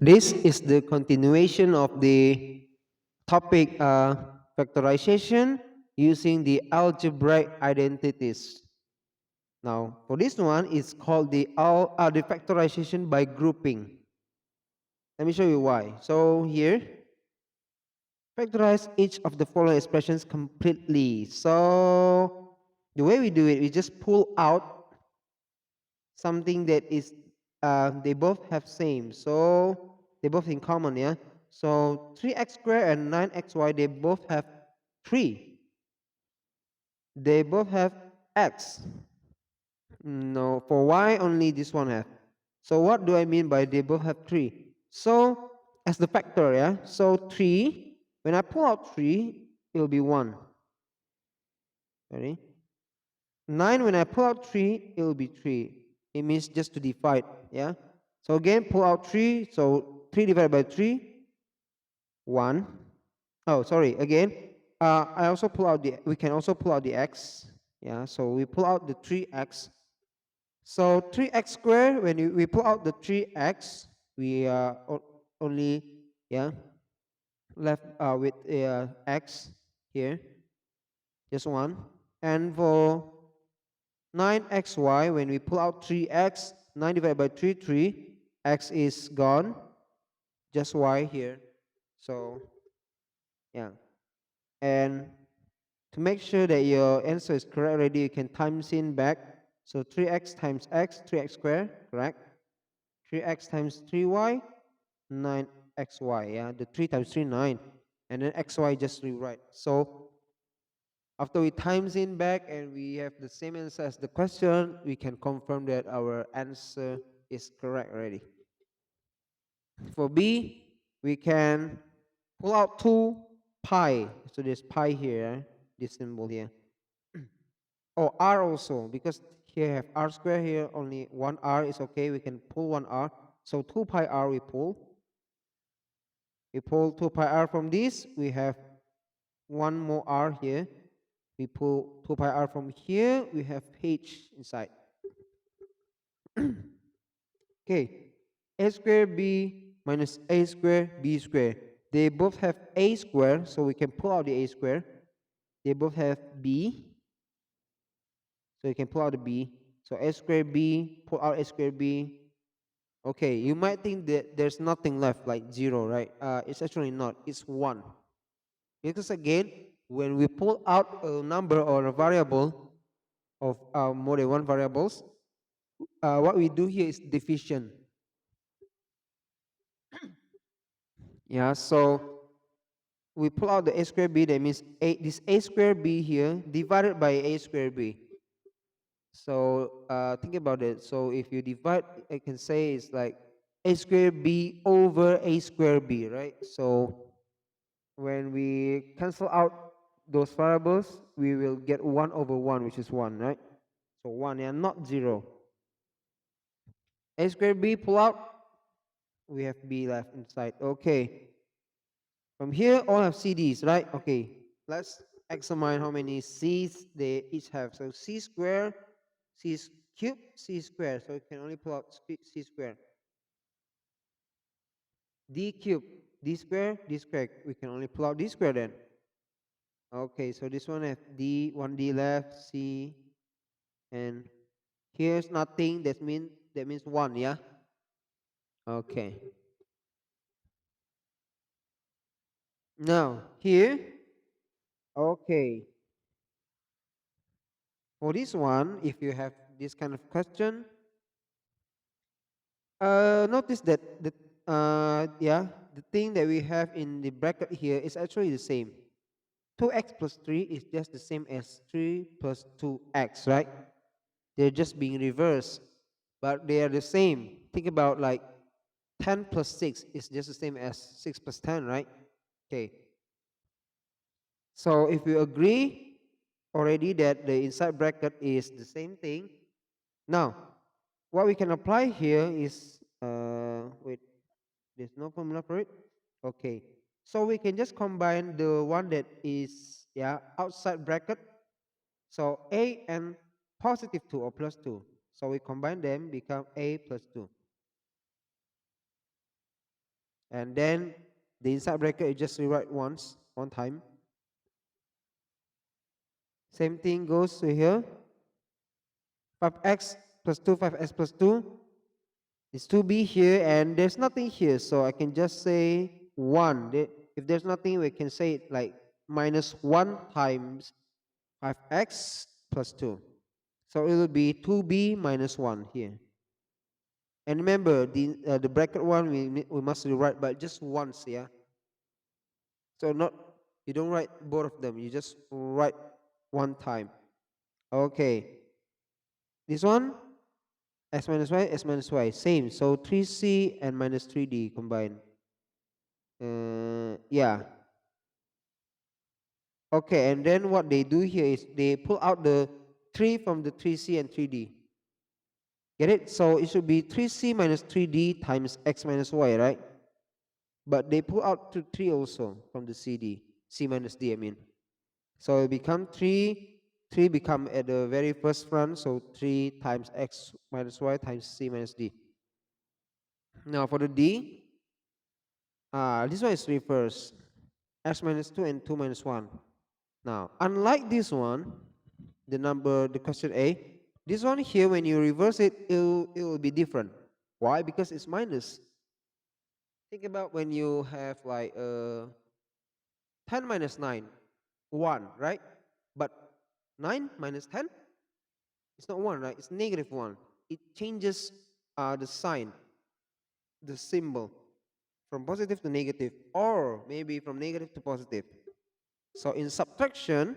This is the continuation of the topic factorization using the algebraic identities. Now, for this one, it's called the factorization by grouping. Let me show you why. So here, factorize each of the following expressions completely. So the way we do it, we just pull out something that is they both have same, so they both in common, yeah. So 3x squared and 9xy, they both have 3. They both have x. No, for y only this one have. So what do I mean by they both have 3? So as the factor, yeah, so 3, when I pull out 3, it will be 1. Sorry, 9, when I pull out 3, it will be 3. It means just to divide, yeah. So again, pull out 3, so 3 divided by 3, 1. Oh, sorry, again, I also pull out we can also pull out the x, yeah. So we pull out the 3x. So 3x squared, when we pull out the 3x, we only, yeah, left with x here, just 1. And for 9xy, when we pull out 3x, 9 divided by 3, 3, x is gone, just y here. So, yeah. And to make sure that your answer is correct already, you can times in back. So 3x times x, 3x squared, correct? 3x times 3y, 9xy, yeah? The 3 times 3, 9. And then xy just rewrite. So after we times in back and we have the same answer as the question, we can confirm that our answer is correct already. For B, we can pull out 2 pi. So there's pi here, this symbol here. Or R also, because here I have R square here, only one R is okay. We can pull one R. So 2 pi R we pull. We pull 2 pi R from this. We have one more R here. We pull 2 pi R from here. We have H inside. Okay. A squared B minus A squared B squared. They both have A squared, so we can pull out the A squared. They both have B, so you can pull out the B. So A squared B, pull out A squared B. Okay, you might think that there's nothing left, like 0, right? It's actually not. It's 1. Because again, when we pull out a number or a variable of more than one variables, what we do here is division. Yeah, so we pull out the a squared b, that means this a squared b here divided by a squared b. So think about it. So if you divide, I can say it's like a squared b over a squared b, right? So when we cancel out those variables, we will get 1 over 1, which is 1, right? So 1, yeah, not 0. A squared b, pull out, we have b left inside. Okay. From here, all have CDs, right? Okay. Let's examine how many C's they each have. So C squared, C cube, C squared. So you can only pull out C squared. D cube, D squared, D squared. We can only pull out D squared then. Okay, so this one has D, one D left, C, and here's nothing. That means 1, yeah? Okay. Now here, okay. For this one, if you have this kind of question, notice that the thing that we have in the bracket here is actually the same. 2x plus 3 is just the same as 3 plus 2x, right? They're just being reversed, but they are the same. Think about like 10 plus 6 is just the same as 6 plus 10, right? Okay. So if you agree already that the inside bracket is the same thing, now what we can apply here is, wait, there's no formula for it. Okay, so we can just combine the one that is, yeah, outside bracket. So a and positive 2 or plus 2. So we combine them, become a plus 2. And then the inside bracket you just rewrite once, one time. Same thing goes to here. 5x plus 2, 5x plus 2 is 2b here, and there's nothing here, so I can just say 1. If there's nothing, we can say it like minus 1 times 5x plus 2. So it will be 2b minus 1 here. And remember, the bracket one we must rewrite but just once, yeah. So not, you don't write both of them, you just write one time. Okay. This one, x minus y, same. So 3c and minus 3d combined. Yeah. Okay, and then what they do here is they pull out the 3 from the 3c and 3d. Get it? So it should be 3c minus 3d times x minus y, right? But they pull out to 3 also from the c minus d, I mean. So it become 3 become at the very first front, so 3 times x minus y times c minus d. Now for the d, this one is reverse, x minus 2 and 2 minus 1. Now, unlike this one, the question A, this one here, when you reverse it, it will be different. Why? Because it's minus. Think about when you have like 10 minus 9, 1, right? But 9 minus 10, it's not 1, right? It's negative 1. It changes the sign, the symbol, from positive to negative, or maybe from negative to positive. So in subtraction,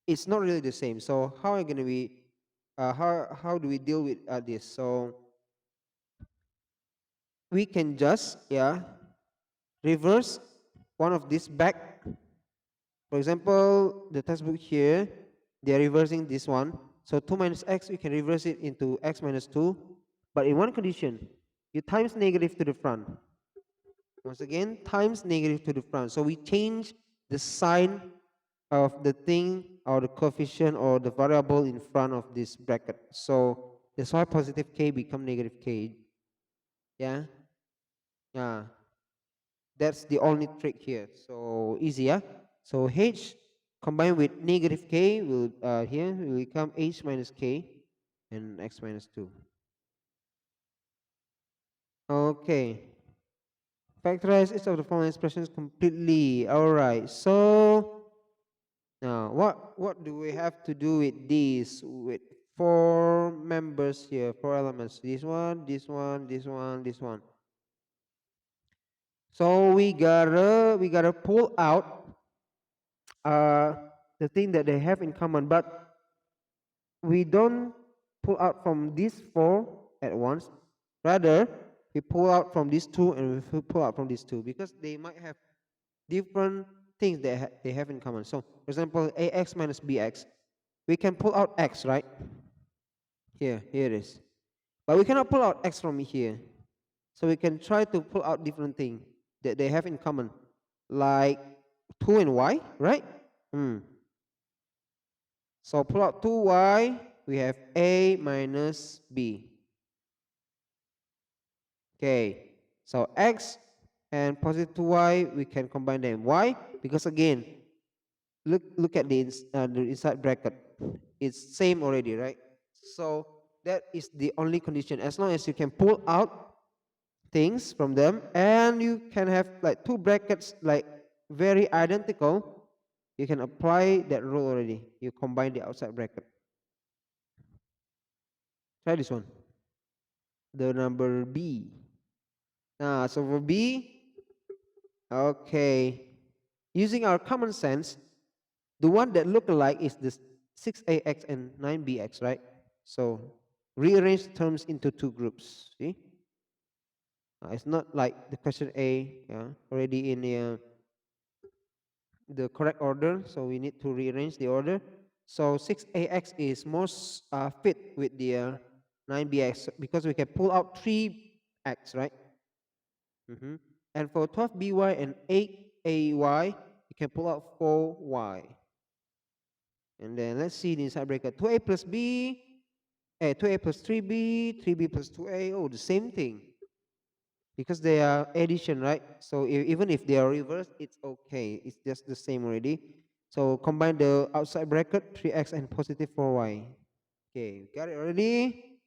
it's not really the same. So how are going to be, how do we deal with this? So we can just, yeah, reverse one of these back. For example, the textbook here, they're reversing this one. So 2 minus x, we can reverse it into x minus 2. But in one condition, you times negative to the front. Once again, times negative to the front. So we change the sign of the thing or the coefficient or the variable in front of this bracket. So that's why positive k become negative k. Yeah? Yeah. That's the only trick here. So easy, yeah? So h combined with negative k will here will become h minus k and x minus 2. Okay. Factorize each of the following expressions completely. All right. So now what do we have to do with this? With 4 members here, 4 elements. This one, this one, this one, this one. So we gotta pull out the thing that they have in common, but we don't pull out from these 4 at once. Rather, we pull out from these 2 and we pull out from these 2 because they might have different things that they have in common. So, for example, ax minus bx, we can pull out x, right? Here it is. But we cannot pull out x from here. So we can try to pull out different things that they have in common, like 2 and y, right? So pull out 2y, we have a minus b. Okay, so x and positive 2y, we can combine them. Why? Because again, look at the inside bracket. It's same already, right? So that is the only condition. As long as you can pull out things from them and you can have like 2 brackets like very identical, you can apply that rule already. You combine the outside bracket. Try this one. The number B. So for B, okay, using our common sense, the one that look alike is this 6ax and 9bx, right? So rearrange the terms into 2 groups. See, it's not like the question A, yeah, already in the correct order, so we need to rearrange the order. So 6ax is most fit with the 9bx because we can pull out 3x, right? And for 12by and 8ay, you can pull out 4y. And then let's see the inside bracket. 2a plus b, 2a plus 3b, 3b plus 2a. Oh, the same thing. because they are addition, right? So even if they are reversed, it's okay. It's just the same already. So combine the outside bracket 3x and positive 4y. Okay, got it already?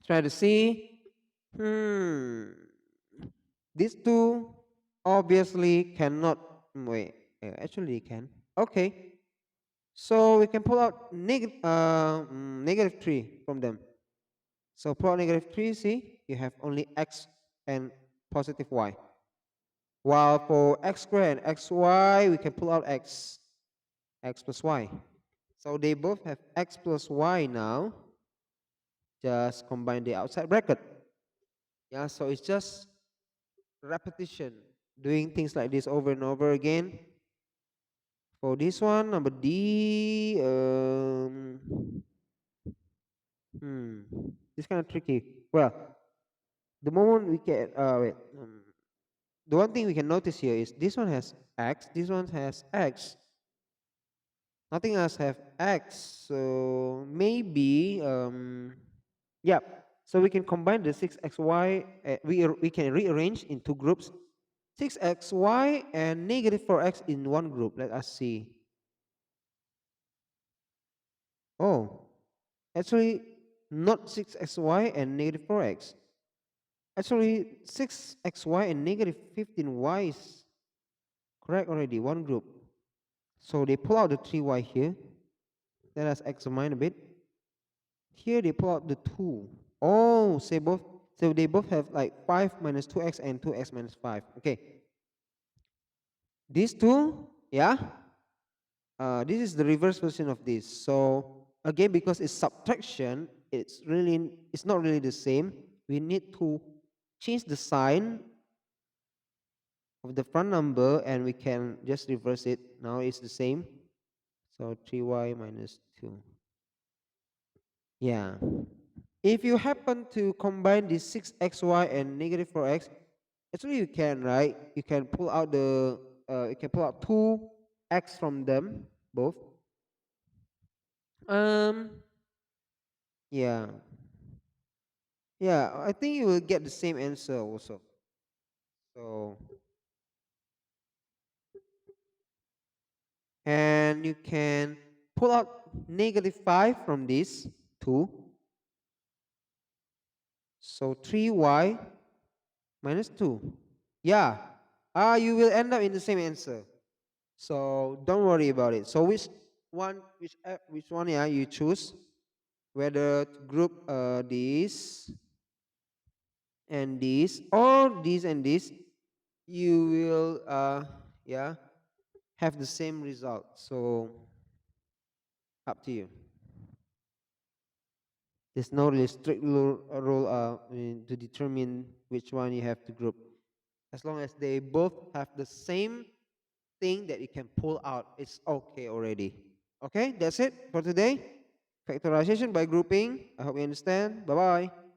Try to see. These two obviously cannot. Wait, actually, they can. Okay, so we can pull out negative 3 from them. So pull out negative 3, see, you have only x and positive y. While for x squared and xy, we can pull out x plus y. So they both have x plus y now. Just combine the outside bracket. Yeah, so it's just repetition, doing things like this over and over again. For this one, number D, this kind of tricky. Well, the moment we can, the one thing we can notice here is this one has x, this one has x. Nothing else have x, so maybe, yeah. So we can combine the 6xy, we can rearrange in two groups, 6xy and negative 4x in one group. Let us see. Oh, actually, not 6xy and negative 4x. Actually, 6xy and negative 15y is correct already, one group. So they pull out the 3y here. Let us examine a bit. Here they pull out the 2. Oh, so they both have like 5 minus 2x and 2x minus 5. Okay. These two, yeah. This is the reverse version of this. So again, because it's subtraction, it's not really the same. We need to change the sign of the front number and we can just reverse it. Now it's the same. So 3y minus 2. Yeah. If you happen to combine the 6xy and negative 4x, actually you can, right? You can pull out 2x from them both. Um yeah. Yeah, I think you will get the same answer also. So, and you can pull out negative 5 from this 2. So 3y minus 2. Yeah. You will end up in the same answer. So don't worry about it. So which one, yeah, you choose, whether to group this and this or this and this, you will yeah, have the same result. So up to you. There's no really strict rule to determine which one you have to group. As long as they both have the same thing that you can pull out, it's okay already. Okay, that's it for today. Factorization by grouping. I hope you understand. Bye bye.